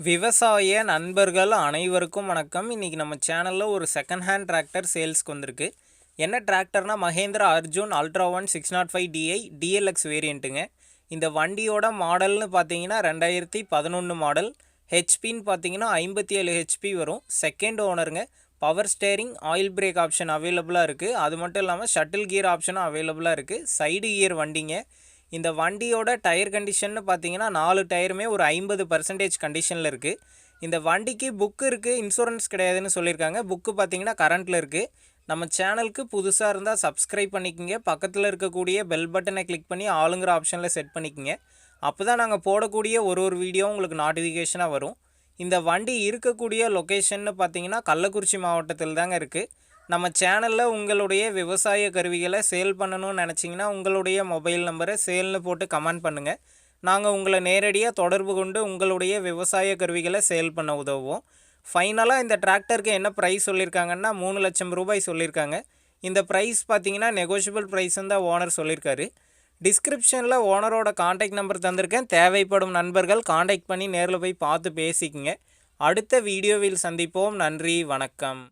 விவசாய நண்பர்கள் அனைவருக்கும் வணக்கம். இன்றைக்கி நம்ம சேனலில் ஒரு செகண்ட் ஹேண்ட் டிராக்டர் சேல்ஸ்க்கு வந்திருக்கு. என்ன டிராக்டர்னா Mahindra Arjun ultra 1 605 DI DLX வேரியண்ட்டுங்க. இந்த வண்டியோட மாடல்னு பார்த்தீங்கன்னா 2011 மாடல். ஹெச்பின்னு பார்த்தீங்கன்னா 57 ஹெச்பி வரும். செகண்ட் ஓனருங்க. Power steering, oil brake option அவைலபிளாக இருக்குது. அது மட்டும் இல்லாமல் ஷட்டில் கியர் ஆப்ஷனும் அவைலபிளாக இருக்குது. சைடு கியர் வண்டிங்க. இந்த வண்டியோட டயர் கண்டிஷன்னு பார்த்தீங்கன்னா 4 டயருமே ஒரு 50% கண்டிஷனில் இருக்குது. இந்த வண்டிக்கு புக்கு இருக்குது, இன்சூரன்ஸ் கிடையாதுன்னு சொல்லியிருக்காங்க. புக்கு பார்த்தீங்கன்னா கரண்ட்டில் இருக்குது. நம்ம சேனலுக்கு புதுசாக இருந்தால் சப்ஸ்கிரைப் பண்ணிக்கோங்க. பக்கத்தில் இருக்கக்கூடிய பெல் பட்டனை கிளிக் பண்ணி ஆளுங்கிற ஆப்ஷனில் செட் பண்ணிக்கோங்க. அப்போ தான் நாங்கள் போடக்கூடிய ஒரு வீடியோ உங்களுக்கு நோட்டிஃபிகேஷனாக வரும். இந்த வண்டி இருக்கக்கூடிய லொக்கேஷன்னு பார்த்தீங்கன்னா கள்ளக்குறிச்சி மாவட்டத்தில் தாங்க இருக்குது. நம்ம சேனலில் உங்களுடைய விவசாய கருவிகளை சேல் பண்ணணும்னு நினச்சிங்கன்னா உங்களுடைய மொபைல் நம்பரை சேல்னு போட்டு கமெண்ட் பண்ணுங்கள். நாங்கள் உங்களை நேரடியாக தொடர்பு கொண்டு உங்களுடைய விவசாய கருவிகளை சேல் பண்ண உதவுவோம். ஃபைனலாக இந்த டிராக்டருக்கு என்ன ப்ரைஸ் சொல்லியிருக்காங்கன்னா 3 லட்சம் ரூபாய் சொல்லியிருக்காங்க. இந்த ப்ரைஸ் பார்த்தீங்கன்னா நெகோஷியபிள் ப்ரைஸ்ன்னு தான் ஓனர் சொல்லியிருக்காரு. டிஸ்கிரிப்ஷனில் ஓனரோட காண்டாக்ட் நம்பர் தந்திருக்கேன். தேவைப்படும் நண்பர்கள் காண்டாக்ட் பண்ணி நேரில் போய் பார்த்து பேசிக்கங்க. அடுத்த வீடியோவில் சந்திப்போம். நன்றி, வணக்கம்.